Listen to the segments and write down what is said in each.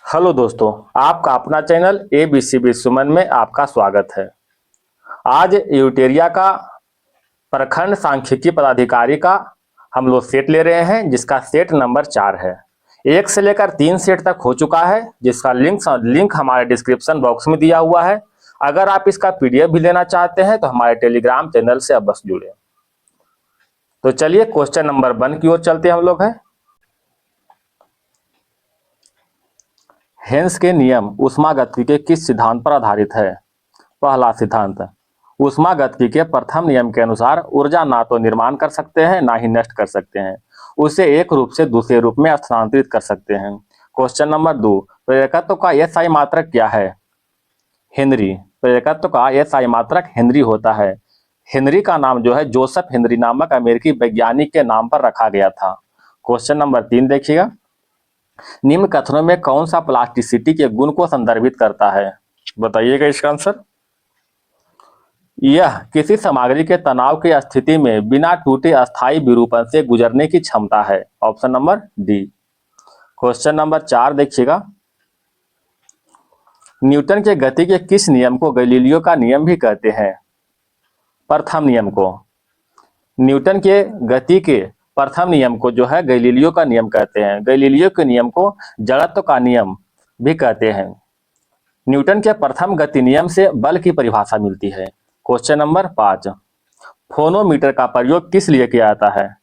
Hello दोस्तों, आपका अपना चैनल एबीसी सुमन में आपका स्वागत है। आज यूटेरिया का प्रखंड सांख्यिकी पदाधिकारी का हम लोग सेट ले रहे हैं, जिसका सेट नंबर 4 है। 1 से लेकर 3 सेट तक हो चुका है, जिसका लिंक हमारे डिस्क्रिप्शन बॉक्स में दिया हुआ है। अगर आप इसका पीडीएफ भी लेना चाहते हैं तो हमारे टेलीग्राम चैनल से आप बस जुड़े। तो चलिए क्वेश्चन नंबर 1 की ओर चलते हम लोग हैं। हेन्स के नियम ऊष्मागतिकी के किस सिद्धांत पर आधारित है? पहला सिद्धांत, ऊष्मागतिकी के प्रथम नियम के अनुसार ऊर्जा ना तो निर्माण कर सकते हैं ना ही नष्ट कर सकते हैं, उसे एक रूप से दूसरे रूप में स्थानांतरित कर सकते हैं। क्वेश्चन नंबर 2, प्रेरकत्व का एसआई मात्रक क्या है? हेनरी। प्रेरकत्व का एसआई मात्रक हेनरी होता है। हेनरी का नाम जो है जोसेफ हेनरी नामक अमेरिकी वैज्ञानिक के नाम पर रखा गया था। क्वेश्चन नंबर 3 देखिएगा, निम्न कथनों में कौन सा प्लास्टिसिटी के गुण को संदर्भित करता है? बताइएगा इसका आंसर। यह किसी सामग्री के तनाव की स्थिति में बिना टूटे अस्थायी विरूपण से गुजरने की क्षमता है। Option number D. Question number 4 देखिएगा, न्यूटन के गति के किस नियम को गैलीलियो का नियम भी कहते हैं? प्रथम नियम को। न्यूटन के गति के प्रथम नियम को जो है गैलीलियो का नियम कहते हैं। गैलीलियो के नियम को जड़त्व का नियम भी कहते हैं। न्यूटन के प्रथम गति नियम से बल की परिभाषा मिलती है। क्वेश्चन नंबर 5, फोनोमीटर का प्रयोग किस लिए किया जाता है?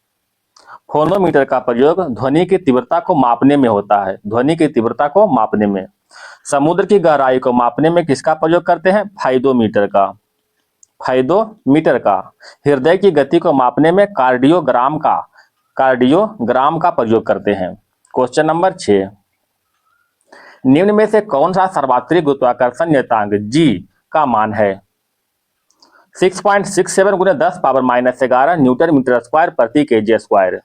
फोनोमीटर का प्रयोग ध्वनि की तीव्रता को मापने में होता है। ध्वनि की तीव्रता को मापने में। समुद्र की गहराई को मापने में किसका प्रयोग करते हैं? फाइदोमीटर का। फाइदोमीटर का। हृदय की गति को मापने में कार्डियोग्राम का प्रयोग करते हैं। क्वेश्चन नंबर 6, निम्न में से कौन सा सर्वात्रिक गुरुत्वाकर्षण नियतांक जी का मान है? 6.67 × 10⁻⁻11 न्यूटन मीटर स्क्वायर प्रति केजी स्क्वायर।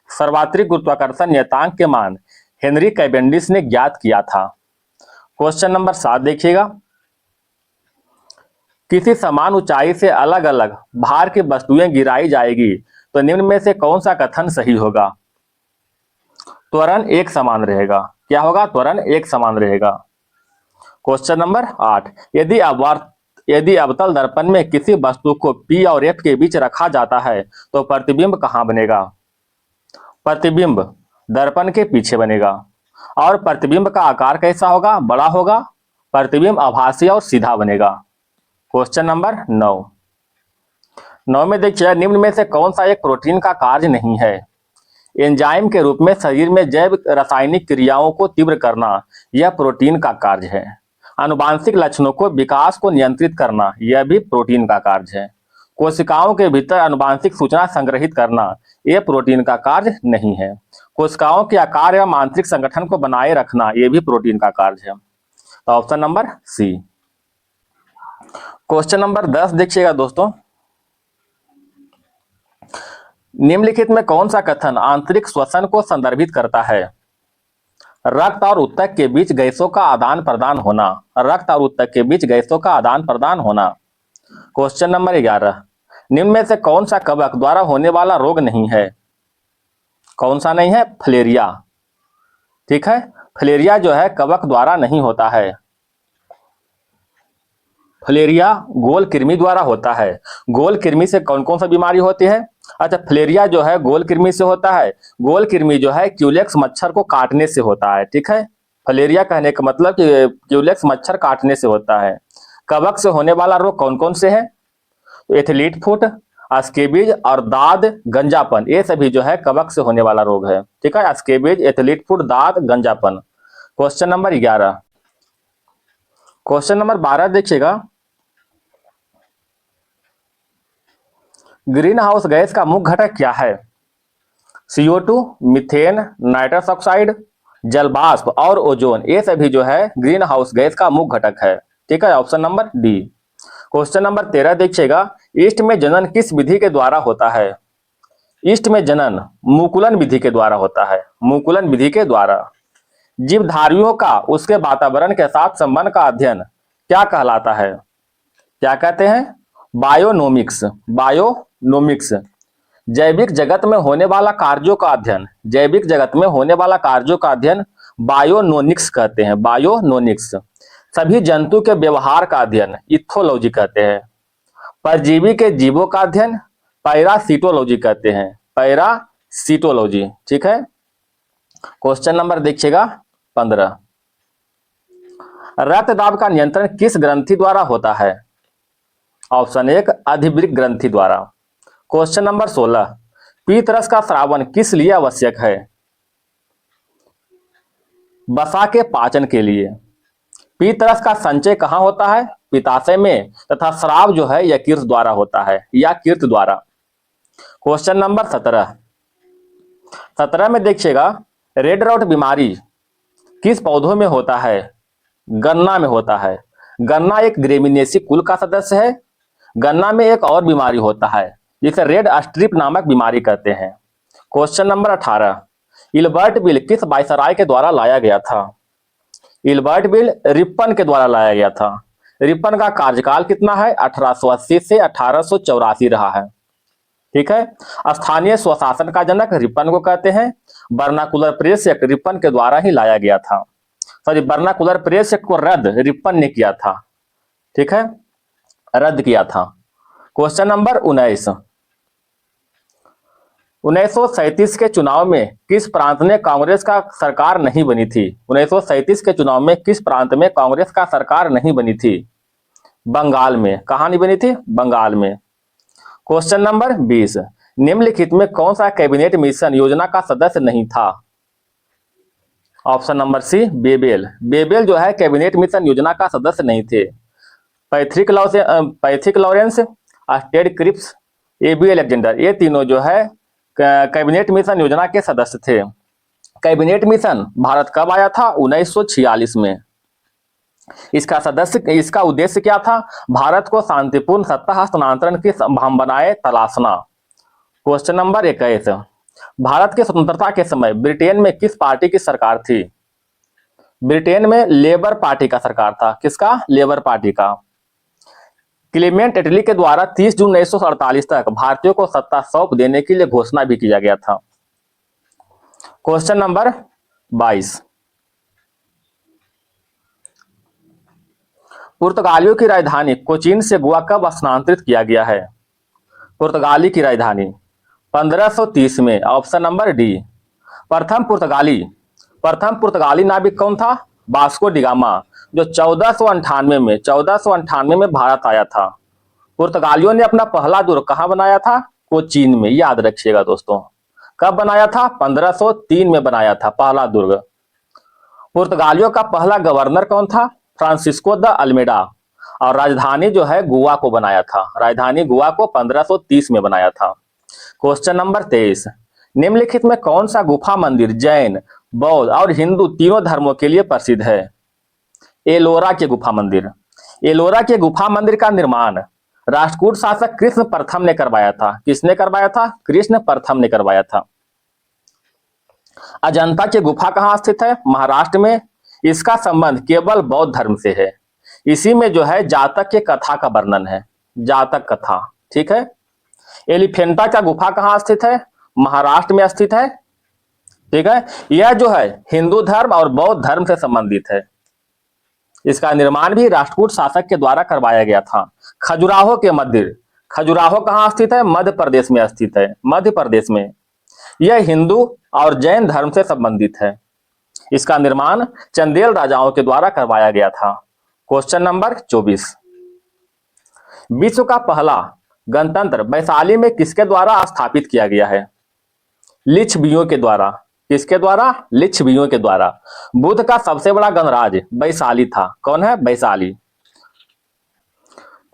सर्वात्रिक गुरुत्वाकर्षण नियतांक के मान हेनरी कैवेंडिश ने ज्ञात किया था। क्वेश्चन नंबर 7 देखिएगा, किसी समान ऊंचाई से अलग अलग भार की वस्तुएं गिराई जाएगी तो निम्न में से कौन सा कथन सही होगा? त्वरण एक समान रहेगा। क्या होगा? त्वरण एक समान रहेगा। क्वेश्चन नंबर 8, यदि अवतल दर्पण में किसी वस्तु को P और F के बीच रखा जाता है तो प्रतिबिंब कहां बनेगा? प्रतिबिंब दर्पण के पीछे बनेगा। और प्रतिबिंब का आकार कैसा होगा? बड़ा होगा। प्रतिबिंब आभासी और सीधा बनेगा। क्वेश्चन नंबर 9 में देखिए, निम्न में से कौन सा एक प्रोटीन का कार्य नहीं है? एंजाइम के रूप में शरीर में जैव रासायनिक क्रियाओं को तीव्र करना यह प्रोटीन का कार्य है। आनुवांशिक लक्षणों को विकास को नियंत्रित करना यह भी प्रोटीन का कार्य है। कोशिकाओं के भीतर आनुवांशिक सूचना संग्रहित करना यह प्रोटीन का कार्य नहीं है। कोशिकाओं के आकार या आंतरिक संगठन को बनाए रखना यह भी प्रोटीन का कार्य है। तो option number C. Question number 10 देखिएगा दोस्तों, निम्नलिखित में कौन सा कथन आंतरिक श्वसन को संदर्भित करता है? रक्त और ऊतक के बीच गैसों का आदान प्रदान होना। रक्त और ऊतक के बीच गैसों का आदान प्रदान होना। क्वेश्चन नंबर 11, निम्न में से कौन सा कवक द्वारा होने वाला रोग नहीं है? कौन सा नहीं है? फलेरिया। ठीक है, फलेरिया जो है कवक द्वारा नहीं होता है। फलेरिया गोल कृमि द्वारा होता है। गोल कृमि से कौन कौन सा बीमारी होती है? अच्छा, फलेरिया जो है गोल कृमि से होता है। गोल कृमि जो है क्यूलेक्स मच्छर को काटने से होता है। ठीक है, फलेरिया कहने का मतलब कि क्यूलेक्स मच्छर काटने से होता है। कवक से होने वाला रोग कौन कौन से है? एथलीट फुट, स्केबीज और दाद गंजापन, ये सभी जो है कवक से होने वाला रोग है। ठीक है, स्केबीज, एथलीट फुट, दाद गंजापन। Question number 11। क्वेश्चन नंबर 12 देखिएगा, ग्रीन हाउस गैस का मुख्य घटक क्या है? CO2, मीथेन, नाइट्रस ऑक्साइड, जलवाष्प और ओजोन, ये सभी जो है ग्रीन हाउस गैस का मुख्य घटक है। ठीक है, option number D. Question number 13 देखिएगा, ईस्ट में जनन किस विधि के द्वारा होता है? ईस्ट में जनन मुकुलन विधि के द्वारा होता है। मुकुलन विधि के द्वारा। जीवधारियों का उसके वातावरण के साथ संबंध का अध्ययन क्या कहलाता है? क्या कहते हैं? बायोनोमिक्स। बायोनोमिक्स। जैविक जगत में होने वाला कार्यों का अध्ययन। जैविक जगत में होने वाला कार्यों का अध्ययन बायोनोनिक्स कहते हैं, बायोनोनिक्स। सभी जंतु के व्यवहार का अध्ययन इथोलॉजी कहते हैं। परजीवी के जीवों का अध्ययन पैरासिटोलॉजी कहते हैं, पैरासिटोलॉजी। ठीक है। क्वेश्चन नंबर देखिएगा 15। रक्तदाब का नियंत्रण किस ग्रंथि द्वारा होता है? ऑप्शन 1 अधिवृक्क ग्रंथि द्वारा। Question number 16। पीतरस का श्रावण किस लिए आवश्यक है? वसा के पाचन के लिए। पीतरस का संचय कहां होता है? पित्ताशय में, तथा स्राव जो है यकृत द्वारा होता है, यकृत द्वारा। क्वेश्चन नंबर 17 में देखिएगा, रेड राउट बीमारी किस पौधों में होता है? गन्ना में होता है। गन्ना एक ग्रेमिनेसी कुल का सदस्य है। गन्ना में एक और बीमारी होता है जिसे रेड स्ट्रिप नामक बीमारी कहते हैं। Question number 18। इल्बर्ट बिल किस वायसराय के द्वारा लाया गया था? इल्बर्ट बिल रिपन के द्वारा लाया गया था। रिपन का कार्यकाल कितना है? 1880 से 1884 रहा है। ठीक है। स्थानीय स्वशासन का जनक रिपन को कहते हैं। वर्नाकुलर प्रेस एक्ट रिपन के द्वारा ही लाया गया था। सॉरी, वर्नाकुलर प्रेस एक्ट को रद्द रिपन ने किया था। ठीक है, रद्द किया था। Question number 19। 1937 के चुनाव में किस प्रांत में कांग्रेस का सरकार नहीं बनी थी? 1937 के चुनाव में किस प्रांत में कांग्रेस का सरकार नहीं बनी थी? बंगाल में। कहां नहीं बनी थी? बंगाल में। Question number 20। निम्नलिखित में कौन सा कैबिनेट मिशन योजना का सदस्य नहीं था? ऑप्शन नंबर सी बेबेल। बेबेल जो है कैबिनेट मिशन योजना का सदस्य नहीं थे। Pethick Lawrence, Ted Cripps, A B Alexander, ये तीनों जो है कैबिनेट मिशन योजना के सदस्य थे। कैबिनेट मिशन भारत कब आया था? 1946 में। इसका उद्देश्य क्या था? भारत को शांतिपूर्ण सत्ता हस्तांतरण की संभावनाएं तलाशना। Question number 21। भारत की स्वतंत्रता के समय ब्रिटेन में किस पार्टी की सरकार थी? ब्रिटेन में लेबर पार्टी का सरकार था। किसका? लेबर पार्टी का। क्लेमेंट एटली के द्वारा 30 जून 1948 तक भारतीयों को सत्ता सौंप देने के लिए घोषणा भी किया गया था। Question number 22। पुर्तगालियों की राजधानी कोचीन से गोवा कब स्थानांतरित किया गया है? पुर्तगाली की राजधानी 1530 में। Option number D. प्रथम पुर्तगाली नाविक कौन था? वास्को डी गामा, जो 1498 में भारत आया था। पुर्तगालियों ने अपना पहला दुर्ग कहां बनाया था? कोचीन में। याद रखिएगा दोस्तों, कब बनाया था? 1503 में बनाया था पहला दुर्ग। पुर्तगालियों का पहला गवर्नर कौन था? Francisco de Almeida. और राजधानी जो है गोवा को बनाया था। राजधानी गोवा को 1530 में बनाया था। Question number 23। निम्नलिखित में कौन सा गुफा मंदिर जैन, बौद्ध और हिंदू तीनों धर्मों के लिए प्रसिद्ध है? एलोरा के गुफा मंदिर। एलोरा के गुफा मंदिर का निर्माण राष्ट्रकूट शासक कृष्ण प्रथम ने करवाया था। किसने करवाया था? कृष्ण प्रथम ने करवाया था। अजंता की गुफा कहां स्थित है? महाराष्ट्र में। इसका संबंध केवल बौद्ध धर्म से है। इसी में जो है जातक के कथा का वर्णन है, जातक कथा। ठीक है। एलिफेंटा का गुफा कहां स्थित है? महाराष्ट्र में स्थित है। ठीक है। यह जो है हिंदू धर्म और बौद्ध धर्म से संबंधित है। इसका निर्माण भी राष्ट्रकूट शासक के द्वारा करवाया गया था। खजुराहो के मंदिर, खजुराहो कहां स्थित है? मध्य प्रदेश में स्थित है। मध्य प्रदेश में। यह हिंदू और जैन धर्म से संबंधित है। इसका निर्माण चंदेल राजाओं के द्वारा करवाया गया था। Question number 24। विश्व का पहला गणतंत्र वैशाली में किसके द्वारा स्थापित किया गया है? लिच्छवियों के द्वारा। किसके द्वारा? लिच्छवियों के द्वारा। बुद्ध का सबसे बड़ा गणराज्य वैशाली था। कौन है? वैशाली।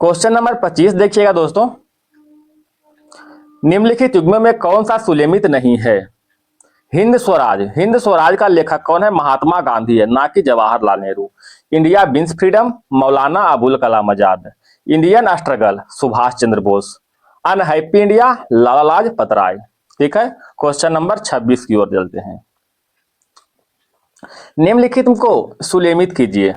क्वेश्चन नंबर 25 देखिएगा दोस्तों। निम्नलिखित युग्म में कौन सा सुलेमित नहीं है? हिंद स्वराज। हिंद स्वराज का लेखक कौन है? महात्मा गांधी है, ना कि Jawaharlal Nehru. India wins freedom, Maulana Abul Kalam Azad. Indian struggle, Subhash Chandra Bose. Unhappy India, Lala Lajpat Rai. ठीक है। क्वेश्चन नंबर 26 की ओर चलते हैं। निम्नलिखित को सुलेमित कीजिए।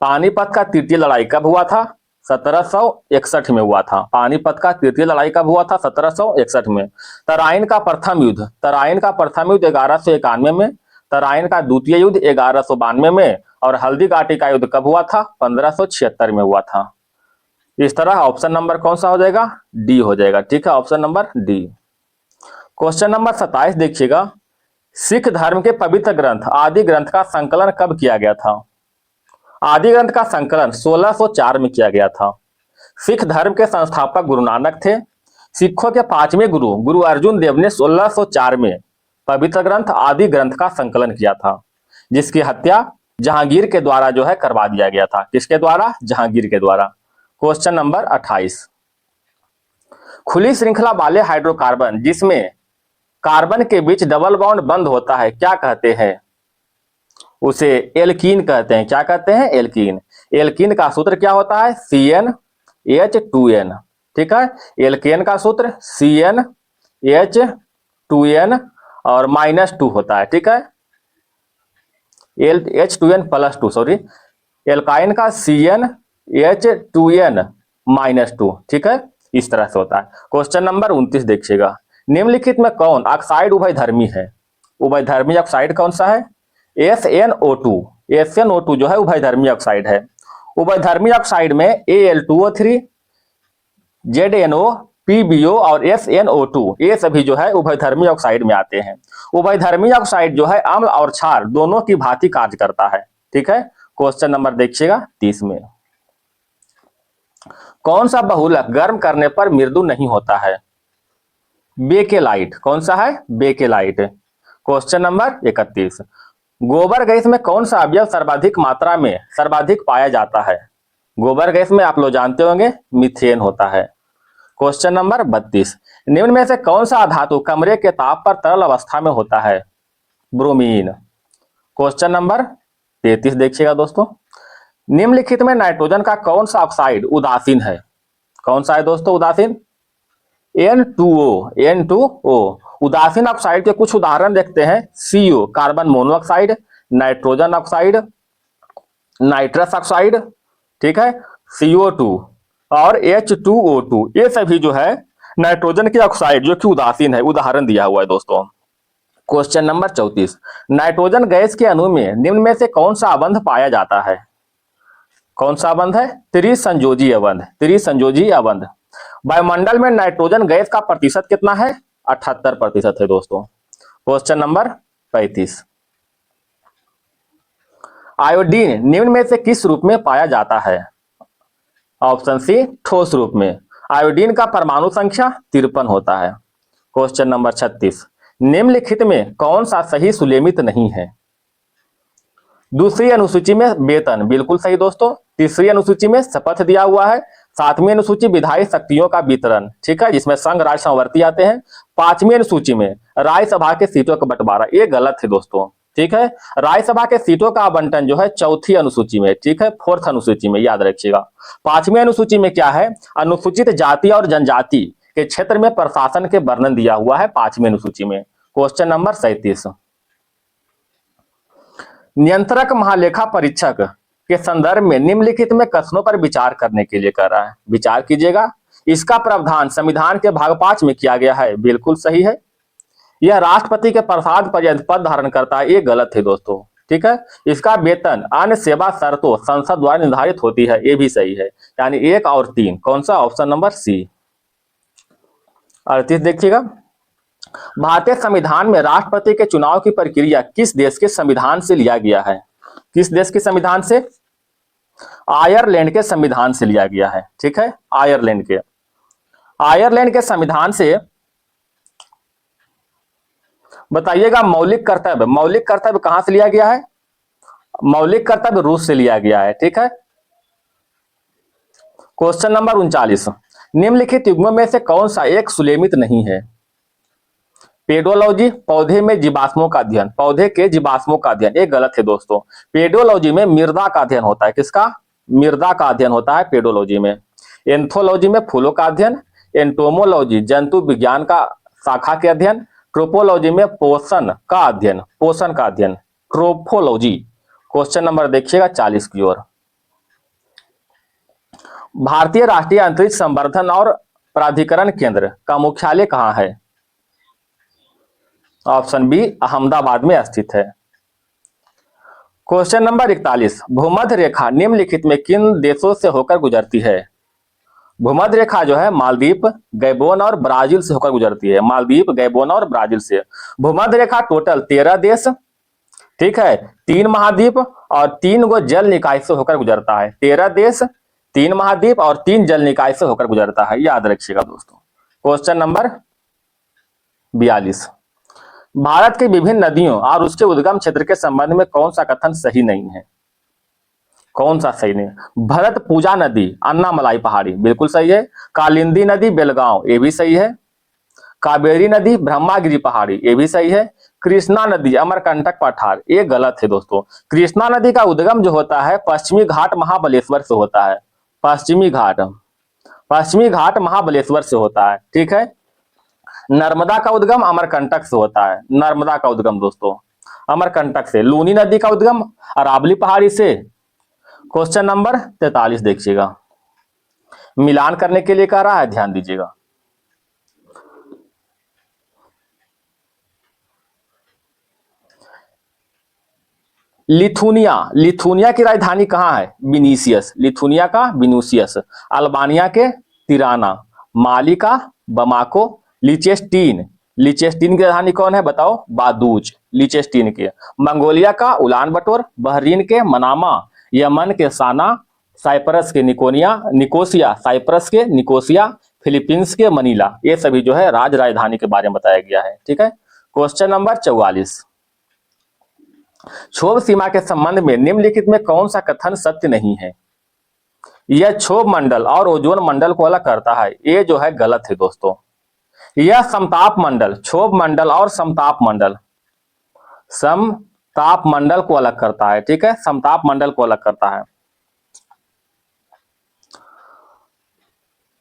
पानीपत का तृतीय लड़ाई कब हुआ था? 1761 में हुआ था। पानीपत का तृतीय लड़ाई कब हुआ था? 1761 में। तराइन का प्रथम युद्ध 1191 में। तराइन का द्वितीय युद्ध 1192 में, और हल्दी घाटी का युद्ध कब हुआ था? 1576 में हुआ था। इस तरह ऑप्शन नंबर कौन सा हो जाएगा? डी हो जाएगा। ठीक है, option number D. Question number 27 देखिएगा, सिख धर्म के पवित्र ग्रंथ आदि ग्रंथ का संकलन कब किया गया था? आदि ग्रंथ का संकलन 1604 में किया गया था। सिख धर्म के संस्थापक गुरु नानक थे। सिखों के पांचवें गुरु गुरु अर्जुन देव ने 1604 में पवित्र ग्रंथ आदि ग्रंथ का संकलन किया था, जिसकी हत्या जहांगीर के द्वारा जो है करवा दिया गया था। किसके द्वारा? जहांगीर के द्वारा। क्वेश्चन नंबर 28, खुली श्रृंखला वाले हाइड्रोकार्बन जिसमें कार्बन के बीच डबल बॉन्ड बंद होता है, क्या कहते हैं? उसे एल्कीन कहते हैं। क्या कहते हैं? एल्कीन। एल्कीन का सूत्र क्या होता है? CnH2n। ठीक है, एल्केन का सूत्र CnH2n और -2 होता है। ठीक है, H2n+2, सॉरी, एल्काइन का CnH2n -2। ठीक है, इस तरह से होता है। क्वेश्चन नंबर 29 देखिएगा, निम्नलिखित में कौन ऑक्साइड उभयधर्मी है? उभयधर्मी ऑक्साइड कौन सा है? SnO2। SnO2 जो है उभयधर्मी ऑक्साइड है। उभयधर्मी ऑक्साइड में Al2O3, ZnO, PbO और SnO2 ये सभी जो है उभयधर्मी ऑक्साइड में आते हैं। उभयधर्मी ऑक्साइड जो है अम्ल और क्षार दोनों की भांति कार्य करता है। ठीक है, क्वेश्चन नंबर देखिएगा 30 में, कौन सा बहुलक गर्म करने पर मृदु नहीं होता है? बेकेलाइट। कौन सा है? बेकेलाइट। क्वेश्चन नंबर 31, गोबर गैस में कौन सा अवयव सर्वाधिक मात्रा में सर्वाधिक पाया जाता है? गोबर गैस में आप लोग जानते होंगे मीथेन होता है। क्वेश्चन नंबर 32, निम्न में से कौन सा धातु कमरे के ताप पर तरल अवस्था में होता है? ब्रोमीन। क्वेश्चन नंबर 33 देखिएगा दोस्तों, निम्नलिखित में नाइट्रोजन का कौन सा ऑक्साइड उदासीन है? कौन सा है दोस्तों उदासीन? N2O। उदासीन ऑक्साइड के कुछ उदाहरण देखते हैं, CO carbon monoxide, nitrogen oxide, nitrous oxide, ठीक है, CO2 और H2O2 ये सभी जो है नाइट्रोजन के ऑक्साइड जो कि उदासीन है, उदाहरण दिया हुआ है दोस्तों। क्वेश्चन नंबर 34, नाइट्रोजन गैस के अणु में निम्न में से कौन सा अबंध पाया जाता है? कौन सा अबंध है? त्रिसंयोजी अबंध। त्रिसंयोजी अबंध। वायुमंडल में नाइट्रोजन गैस का प्रतिशत कितना है? 78% है दोस्तों। क्वेश्चन नंबर 35, आयोडीन निम्न में से किस रूप में पाया जाता है? ऑप्शन सी ठोस रूप में। आयोडीन का परमाणु संख्या 53 होता है। क्वेश्चन नंबर 36, निम्नलिखित में कौन सा सही सुलेमित नहीं है? दूसरी अनुसूची में वेतन, बिल्कुल सही दोस्तों। तीसरी अनुसूची में शपथ दिया हुआ है। सातवीं अनुसूची विधायी शक्तियों का वितरण, ठीक है, जिसमें संघ राज्य संवर्ती आते हैं। पांचवी अनुसूची में राज्यसभा के सीटों का बंटवारा, ये गलत है दोस्तों। ठीक है, राज्यसभा के सीटों का आवंटन जो है चौथी अनुसूची में, ठीक है, 4th अनुसूची में, याद रखिएगा। पांचवी अनुसूची में क्या है? अनुसूचित जाति और जनजाति के क्षेत्र में प्रशासन के वर्णन दिया हुआ है पांचवी अनुसूची में। क्वेश्चन नंबर 37, नियंत्रक महालेखा परीक्षक के संदर्भ में निम्नलिखित में कथनों पर विचार करने के लिए कह रहा है। विचार कीजिएगा। इसका प्रावधान संविधान के भाग 5 में किया गया है, बिल्कुल सही है। यह राष्ट्रपति के प्रसाद पर्यंत पद धारण करता है, ये गलत है दोस्तों। ठीक है, इसका वेतन अन्य सेवा शर्तों संसद द्वारा निर्धारित होती है, ये भी सही है। यानी 1 और 3, कौन सा? ऑप्शन नंबर सी। 38 देखिएगा, भारतीय संविधान में राष्ट्रपति के चुनाव की प्रक्रिया किस देश के संविधान से लिया गया है? किस देश के संविधान से? आयरलैंड के संविधान से लिया गया है। ठीक है, आयरलैंड के संविधान से। बताइएगा मौलिक कर्तव्य कहां से लिया गया है? मौलिक कर्तव्य रूस से लिया गया है। ठीक है, क्वेश्चन नंबर 39, निम्नलिखित युग्मों में से कौन सा एक सुलेमित नहीं है? पेडोलॉजी, पौधे में जीवाश्मों का अध्ययन, पौधे के जीवाश्मों का अध्ययन, ये गलत है दोस्तों। पेडोलॉजी में मृदा का अध्ययन होता है। किसका? मृदा का अध्ययन होता है पेडोलॉजी में। एंथोलॉजी में फूलों का अध्ययन। एंटोमोलॉजी जंतु विज्ञान का शाखा के अध्ययन। ट्रोपोलॉजी में पोषण का अध्ययन। ट्रोपोलॉजी। क्वेश्चन नंबर देखिएगा 40 की ओर, भारतीय राष्ट्रीय अंतरिक्ष संवर्धन और प्राधिकरण केंद्र का मुख्यालय कहां है? ऑप्शन बी अहमदाबाद में स्थित है। क्वेश्चन नंबर 41, भूमध्य रेखा निम्नलिखित में किन देशों से होकर गुजरती है? भूमध्य रेखा जो है मालदीव, गैबोन और ब्राजील से होकर गुजरती है। मालदीव, गैबोन और ब्राजील से। भूमध्य रेखा टोटल 13 देश, ठीक है, 3 महाद्वीप और 3 गो जल निकाय से होकर गुजरता है। 13 देश, 3 महाद्वीप और 3 जल निकाय से होकर गुजरता है, याद रखिएगा दोस्तों। क्वेश्चन नंबर 42, भारत की विभिन्न नदियों और उसके उद्गम क्षेत्र के संबंध में कौन सा कथन सही नहीं है? कौन सा सही नहीं? भरत पूजा नदी अन्नामलाई पहाड़ी, बिल्कुल सही है। कालिंदी नदी बेलगांव, ये भी सही है। कावेरी नदी ब्रह्मागिरी पहाड़ी, ये भी सही है। कृष्णा नदी अमरकंटक पठार, ये गलत है दोस्तों। कृष्णा नदी का उद्गम जो होता है पश्चिमी घाट महाबलेश्वर से होता है। पश्चिमी घाट महाबलेश्वर से होता है, ठीक है। नर्मदा का उद्गम अमरकंटक से होता है। नर्मदा का उद्गम दोस्तों अमरकंटक से। लूनी नदी का उद्गम अरावली पहाड़ी से। क्वेश्चन नंबर 43 देखिएगा, मिलान करने के लिए कह रहा है, ध्यान दीजिएगा। लिथुनिया की राजधानी कहां है? विनीसियस। लिथुनिया का विनीसियस। अल्बानिया के तिराना। माली का बमाको। लिचेस्टीन की राजधानी कौन है बताओ? बादूज। लिचेस्टीन के। मंगोलिया का उलान बटोर। बहरीन के मनामा। यमन के साना। साइप्रस के निकोसिया। साइप्रस के निकोसिया। फिलीपींस के मनीला। ये सभी जो है राजधानी के बारे में बताया गया है, ठीक है। क्वेश्चन नंबर 44, क्षोभ सीमा के संबंध में निम्नलिखित में कौन सा कथन सत्य नहीं है? यह क्षोभ मंडल और ओजोन मंडल को अलग करता है, ये जो है गलत है दोस्तों। यह समताप मंडल, क्षोभ मंडल और समताप मंडल को अलग करता है, ठीक है। समताप मंडल को अलग करता है।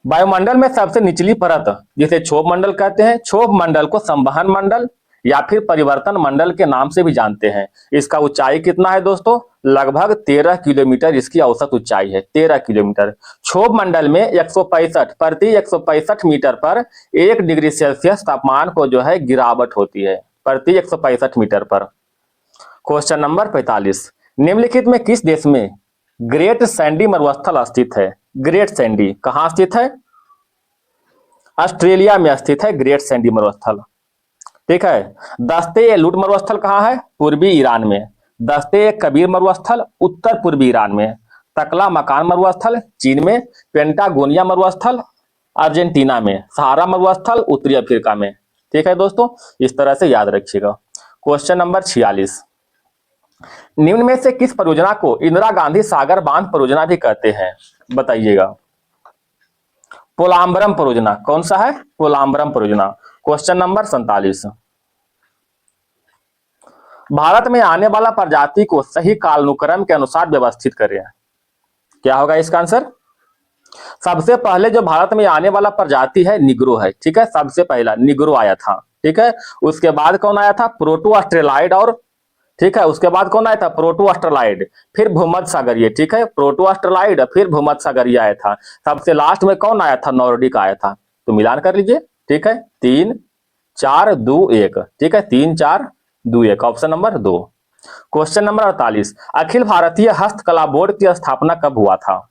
वायुमंडल में सबसे निचली परत जिसे क्षोभ मंडल कहते हैं। क्षोभ मंडल को संवहन मंडल या फिर परिवर्तन मंडल के नाम से भी जानते हैं। इसका ऊंचाई कितना है दोस्तों? लगभग 13 किलोमीटर इसकी औसत ऊंचाई है, 13 किलोमीटर। क्षोभ मंडल में 165 मीटर पर 1 डिग्री सेल्सियस तापमान को जो है गिरावट होती है, प्रति 165 मीटर पर। क्वेश्चन नंबर 45, निम्नलिखित में किस देश में ग्रेट सैंडी मरुस्थल स्थित है? ग्रेट सैंडी कहां स्थित है? ऑस्ट्रेलिया में स्थित है ग्रेट सैंडी मरुस्थल, ठीक है। दस्ते लुट मरुस्थल कहां है? पूर्वी ईरान में। दस्ते कबीर मरुस्थल उत्तर पूर्वी ईरान में। तकला मकान मरुस्थल चीन में। पेंटागोनिया मरुस्थल अर्जेंटीना में। सहारा मरुस्थल उत्तरी अफ्रीका में, ठीक है दोस्तों। इस तरह से याद रखिएगा। क्वेश्चन नंबर 46, निम्न में से किस परियोजना को इंदिरा गांधी सागर बांध परियोजना भी कहते हैं? बताइएगा। पोलाम्बरम परियोजना, कौन सा है? पोलाम्बरम परियोजना। क्वेश्चन नंबर 47, भारत में आने वाला प्रजाति को सही कालानुक्रम के अनुसार व्यवस्थित करें। क्या होगा इसका आंसर? सबसे पहले जो भारत में आने वाला प्रजाति है निग्रो है, ठीक है। सबसे पहला निग्रो आया था, ठीक है। उसके बाद कौन आया था? प्रोटो ऑस्ट्रेलाइड, और ठीक है उसके बाद कौन आया था? प्रोटो ऑस्ट्रेलाइड, फिर भूमध्य सागरीय, ठीक है। प्रोटो ऑस्ट्रेलाइड फिर भूमध्य सागरीय आया था। सबसे लास्ट में कौन आया था? नॉर्डिक आया था। तो मिलान कर लीजिए, ठीक है। 3 4 2 1, ठीक है। 3 4 2 1, option number 2। Question number 48, Akhil Bharatiya हस्तकला बोर्ड की स्थापना कब हुआ था?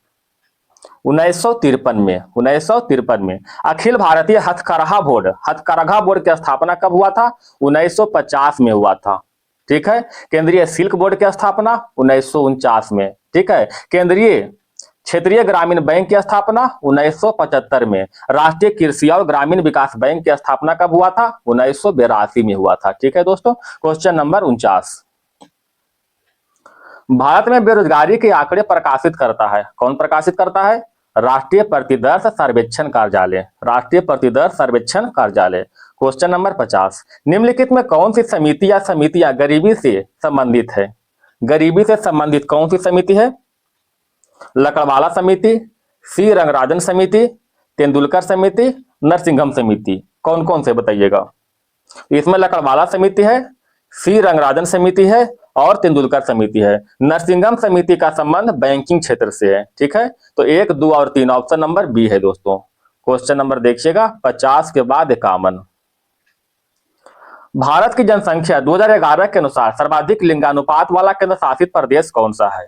1953 में। 1953 में। अखिल भारतीय हथकरघा बोर्ड की स्थापना कब हुआ था? 1950 में हुआ था, ठीक है। केंद्रीय सिल्क बोर्ड की स्थापना 1949 में, ठीक है। केंद्रीय क्षेत्रीय ग्रामीण बैंक की स्थापना 1975 में। राष्ट्रीय कृषि और ग्रामीण विकास बैंक की स्थापना कब हुआ था? 1982 में हुआ था, ठीक है दोस्तों। क्वेश्चन नंबर 49, भारत में बेरोजगारी के आंकड़े प्रकाशित करता है, कौन प्रकाशित करता है? राष्ट्रीय प्रतिदर्श सर्वेक्षण कार्यालय। राष्ट्रीय प्रतिदर्श सर्वेक्षण कार्यालय। क्वेश्चन नंबर 50, निम्नलिखित में कौन सी समिति या समितियां गरीबी से संबंधित है? गरीबी से संबंधित कौन सी समिति है? लकड़वाला समिति, सी रंगराजन समिति, तेंदुलकर समिति, नरसिंघम समिति, कौन कौन से बताइएगा। इसमें लकड़वाला समिति है, सी रंगराजन समिति है और तेंदुलकर समिति है। नरसिंघम समिति का संबंध बैंकिंग क्षेत्र से है, ठीक है। तो 1 2 और 3, ऑप्शन नंबर बी है दोस्तों। क्वेश्चन नंबर देखिएगा 50 के बाद 51, भारत की जनसंख्या 2011 के अनुसार सर्वाधिक लिंगानुपात वाला केंद्र शासित प्रदेश कौन सा है?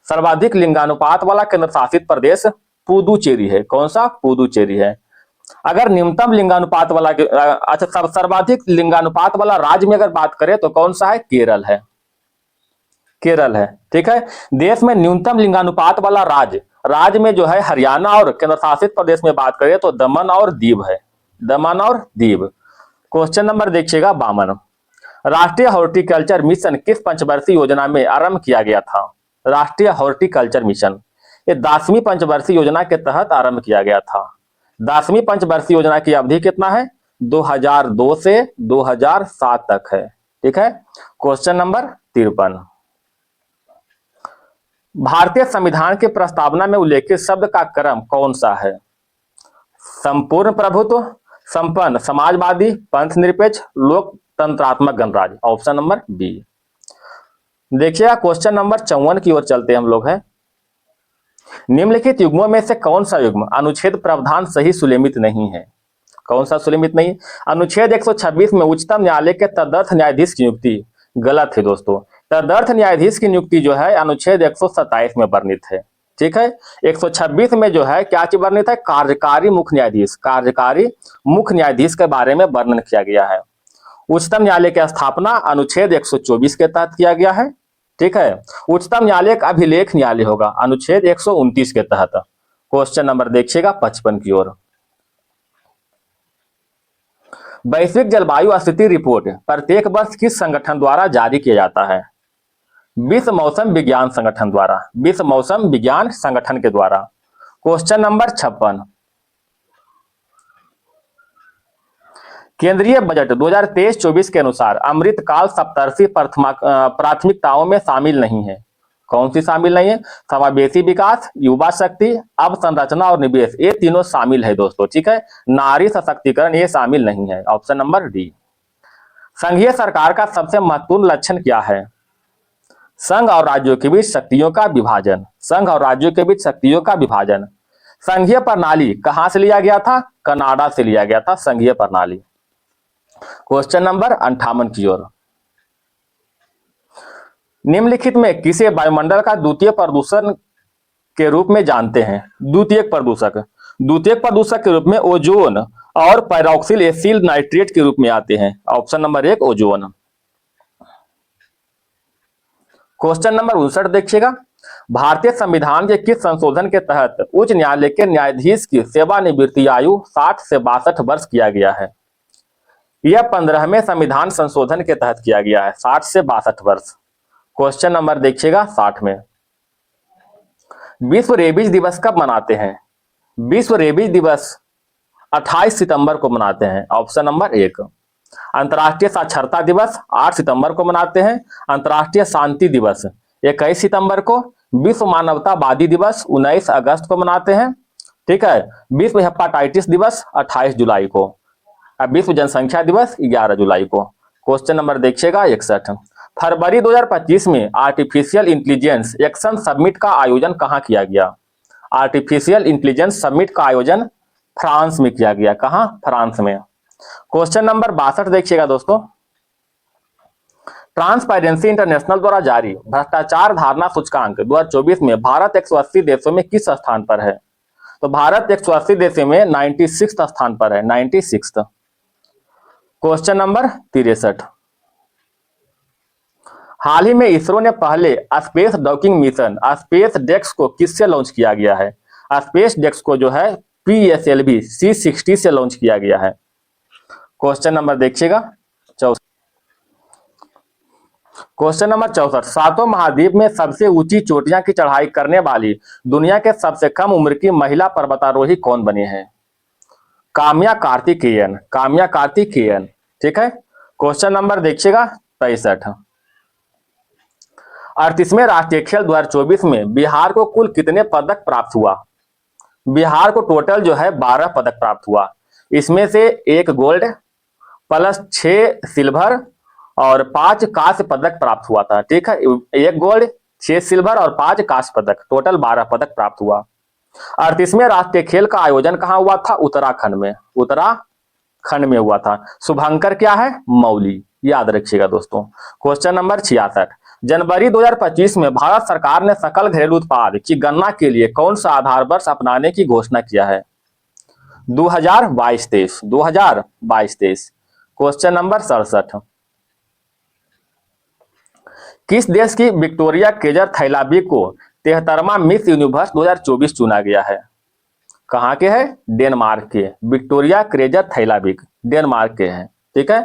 सर्वाधिक लिंगानुपात वाला केंद्र शासित प्रदेश पुदुचेरी है। कौन सा? पुदुचेरी है। अगर न्यूनतम लिंगानुपात वाला अच्छा सर्वाधिक लिंगानुपात वाला राज्य में अगर बात करें तो कौन सा है? केरल है। केरल है। ठीक है। देश में न्यूनतम लिंगानुपात वाला राज्य में जो है हरियाणा, और केंद्र शासित प्रदेश में बात करें तो दमन और दीव है। दमन और दीव। क्वेश्चन नंबर देखिएगा 52। राष्ट्रीय हॉर्टिकल्चर मिशन किस पंचवर्षीय योजना में आरंभ किया गया था? राष्ट्रीय हॉर्टिकल्चर मिशन ये 10वीं पंचवर्षीय योजना के तहत आरंभ किया गया था। 10वीं पंचवर्षीय योजना की अवधि कितना है? 2002 से 2007 तक है। ठीक है। Question number 53। भारतीय संविधान की प्रस्तावना में उल्लेखित शब्द का क्रम कौन सा है? संपूर्ण प्रभुत्व, संपन्न समाजवादी, पंथ निरपेक्ष, लोकतंत्रात्मक गणराज्य। Option number B. देखिएगा क्वेश्चन नंबर 54 की ओर चलते हम लोग हैं। निम्नलिखित युग्मों में से कौन सा युग्म अनुच्छेद प्रावधान सही सुलेमित नहीं है? कौन सा सुलेमित नहीं? अनुच्छेद 126 में उच्चतम न्यायालय के तदर्थ न्यायाधीश की नियुक्ति गलत है दोस्तों। तदर्थ न्यायाधीश की नियुक्ति जो है अनुच्छेद 127 में वर्णित है। ठीक है। 126 में जो है क्या चीज वर्णित है? कार्यकारी मुख्य न्यायाधीश, कार्यकारी मुख्य न्यायाधीश के बारे में वर्णन किया गया है। उच्चतम न्यायालय की स्थापना अनुच्छेद 124 के तहत किया गया है। ठीक है। उच्चतम न्यायालय का अभिलेख न्यायालय होगा अनुच्छेद 129 के तहत। क्वेश्चन नंबर देखिएगा 55 की ओर। वैश्विक जलवायु स्थिति रिपोर्ट प्रत्येक वर्ष किस संगठन द्वारा जारी किया जाता है? विश्व मौसम विज्ञान संगठन द्वारा, विश्व मौसम विज्ञान संगठन के द्वारा। Question number 56। केंद्रीय बजट 2023-24 के अनुसार अमृतकाल सप्तर्षि प्राथमिकताओं में शामिल नहीं है। कौन सी शामिल नहीं है? समावेशी विकास, युवा शक्ति, अवसंरचना और निवेश, ये तीनों शामिल है दोस्तों। ठीक है। नारी सशक्तिकरण ये शामिल नहीं है। Option number D. संघीय सरकार का सबसे महत्वपूर्ण लक्षण क्या है? संघ और राज्यों के बीच शक्तियों का विभाजन। संघ और राज्यों के बीच शक्तियों का विभाजन। संघीय प्रणाली कहां से लिया गया था? कनाडा से लिया गया था संघीय प्रणाली। क्वेश्चन नंबर 58 की ओर। निम्नलिखित में किसे वायुमंडल का द्वितीय प्रदूषण के रूप में जानते हैं? द्वितीयक प्रदूषक के रूप में ओजोन और पैरोक्सिल एसिल नाइट्रेट के रूप में आते हैं। Option number 1 ozone. Question number 59 देखिएगा। भारतीय संविधान के किस संशोधन के तहत उच्च न्यायालय के न्यायाधीश की सेवानिवृत्ति आयु 60 से 62 वर्ष किया गया है? यह 15वें संविधान संशोधन के तहत किया गया है, 60 से 62 वर्ष। क्वेश्चन नंबर देखिएगा 60 में। विश्व रेबीज दिवस कब मनाते हैं? विश्व रेबीज दिवस 28 सितंबर को मनाते हैं। Option number 1। अंतर्राष्ट्रीय साक्षरता दिवस 8 सितंबर को मनाते हैं। अंतर्राष्ट्रीय शांति दिवस 21 सितंबर को। विश्व मानवतावादी दिवस 19 अगस्त को मनाते हैं। ठीक है। विश्व हेपाटाइटिस दिवस 28 जुलाई को। विश्व जनसंख्या दिवस 11 जुलाई को। क्वेश्चन नंबर देखिएगा 61। फरवरी 2025 में आर्टिफिशियल इंटेलिजेंस एक्शन समिट का आयोजन कहां किया गया? आर्टिफिशियल इंटेलिजेंस समिट का आयोजन फ्रांस में किया गया। कहां? फ्रांस में। क्वेश्चन नंबर 62 देखिएगा दोस्तों। ट्रांसपेरेंसी इंटरनेशनल द्वारा जारी भ्रष्टाचार धारणा सूचकांक 2024 में भारत 180 देशों में किस स्थान पर है? तो भारत 180 देशों में 96 स्थान पर है, 96। Question number 63। हाल ही में इसरो ने पहले स्पेस डॉकिंग मिशन स्पेस डेक्स को किससे लॉन्च किया गया है? स्पेस डेक्स को जो है PSLV C60 से लॉन्च किया गया है। क्वेश्चन नंबर देखिएगा 64। Question number 64। सातों महाद्वीप में सबसे ऊंची चोटियां की चढ़ाई करने वाली दुनिया के सबसे कम उम्र की महिला पर्वतारोही कौन बनी है? काम्या कार्तिकेयन, काम्या कार्तिकेयन। ठीक है। क्वेश्चन नंबर देखिएगा 63। 38वें राष्ट्रीय खेल 2024 में बिहार को कुल कितने पदक प्राप्त हुआ? बिहार को टोटल जो है 12 पदक प्राप्त हुआ। इसमें से 1 गोल्ड प्लस 6 सिल्वर और 5 कांस्य पदक प्राप्त हुआ था। ठीक है। 1 गोल्ड, 6 सिल्वर और 5 कांस्य पदक, टोटल 12 पदक प्राप्त हुआ। 38वें राष्ट्रीय खेल का आयोजन कहां हुआ था? उत्तराखंड में। उत्तराखंड खंड में हुआ था। शुभंकर क्या है? मौली, याद रखिएगा दोस्तों। क्वेश्चन नंबर 66, जनवरी 2025 में भारत सरकार ने सकल घरेलू उत्पाद की गणना के लिए कौन सा आधार वर्ष अपनाने की घोषणा किया है? 2022-23, 2022-23। क्वेश्चन नंबर 67, किस देश की विक्टोरिया केजर थैलाबी को 73वां मिस यूनिवर्स 2024 चुना गया है? कहाँ के है? डेनमार्क के। विक्टोरिया क्रेजर थैलाबिक डेनमार्क के हैं। ठीक है।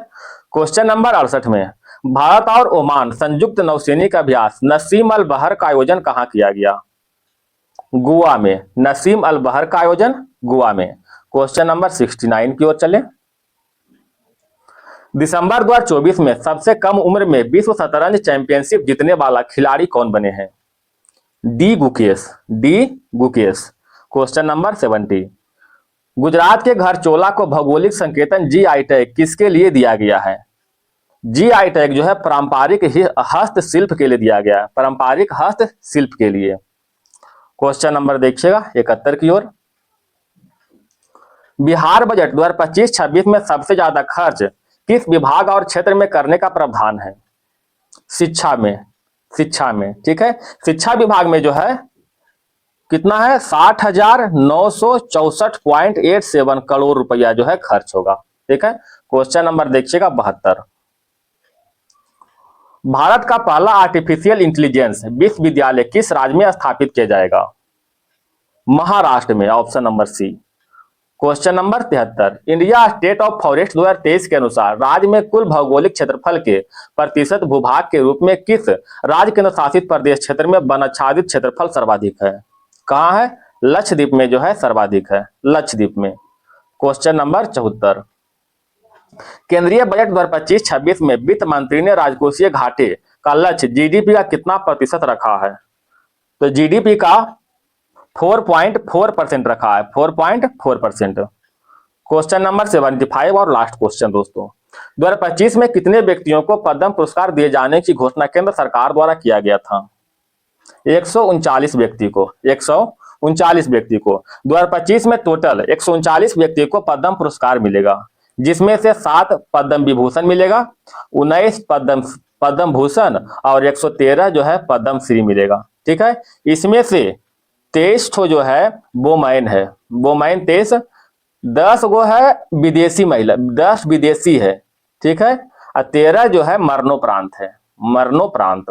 क्वेश्चन नंबर 68 में, भारत और ओमान संयुक्त नौसैनिक अभ्यास नसीम अल बहर का आयोजन कहाँ किया गया? गोवा में। नसीम अल बहर का आयोजन गोवा में। क्वेश्चन नंबर 69 की ओर चले। दिसंबर 2024 में सबसे कम उम्र में विश्व शतरंज चैंपियनशिप जीतने वाला खिलाड़ी कौन बने हैं? D Gukesh, D Gukesh. Question number 70, Gujarat के घरचोला को भौगोलिक संकेतन जीआई टैग किसके लिए दिया गया है? जीआई टैग जो है पारंपरिक हस्तशिल्प के लिए दिया गया है, पारंपरिक हस्तशिल्प के लिए। क्वेश्चन नंबर देखिएगा 71 की ओर। बिहार बजट 2025-26 में सबसे ज्यादा खर्च किस विभाग और क्षेत्र में करने का प्रावधान है? शिक्षा में, शिक्षा में। ठीक है। शिक्षा विभाग में जो है कितना है? 60,964.87 करोड़ रुपया जो है खर्च होगा। ठीक है। क्वेश्चन नंबर देखिएगा 72, भारत का पहला आर्टिफिशियल इंटेलिजेंस विश्वविद्यालय किस राज्य में स्थापित किया जाएगा? महाराष्ट्र में, option number C. Question number 73, India state of forest 2023 के अनुसार राज्य में कुल भौगोलिक क्षेत्रफल के प्रतिशत भूभाग के रूप में किस राज्य केंद्र शासित प्रदेश क्षेत्र में वनाच्छादित क्षेत्रफल सर्वाधिक है? कहाँ है? लक्षद्वीप में जो है सर्वाधिक है, लक्षद्वीप में। क्वेश्चन नंबर 74, केंद्रीय बजट 2025-26 में वित्त मंत्री ने राजकोषीय घाटे का लक्ष्य जीडीपी का कितना प्रतिशत रखा है? तो जीडीपी का 4.4% रखा है, 4.4%। क्वेश्चन नंबर 75 और लास्ट क्वेश्चन दोस्तों, 2025 में कितने व्यक्तियों को पद्म पुरस्कार दिए जाने की घोषणा केंद्र सरकार द्वारा किया गया था? 139 व्यक्ति को, 139 व्यक्ति को। 2025 में टोटल 139 व्यक्ति को पद्म पुरस्कार मिलेगा, जिसमें से 7 पद्म विभूषण मिलेगा, 19 पद्म भूषण और 113 जो है पद्म श्री मिलेगा। ठीक है। इसमें से 23 ठो जो है वोमैन है, वोमैन 23, 10 गो है विदेशी महिला, 10 विदेशी है। ठीक है। और 13 जो है मरणोपरांत है, मरणोपरांत।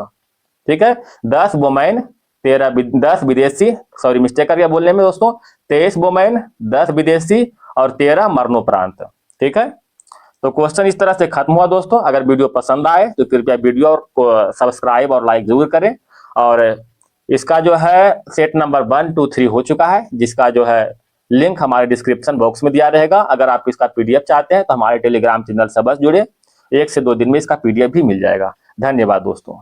ठीक है। 10 वोमैन, 10 विदेशी, सॉरी मिस्टेक करके बोलने में दोस्तों, 23 वोमैन, 10 विदेशी और 13 मरणोपरांत। ठीक है। तो क्वेश्चन इस तरह से खत्म हुआ दोस्तों। अगर वीडियो पसंद आए तो कृपया वीडियो को सब्सक्राइब और लाइक जरूर करें। और इसका जो है सेट नंबर 1, 2, 3 हो चुका है, जिसका जो है लिंक हमारे डिस्क्रिप्शन बॉक्स में दिया रहेगा। अगर आप इसका पीडीएफ चाहते हैं तो हमारे टेलीग्राम चैनल से बस जुड़े, 1 से 2 दिन में इसका पीडीएफ भी मिल जाएगा। धन्यवाद दोस्तों।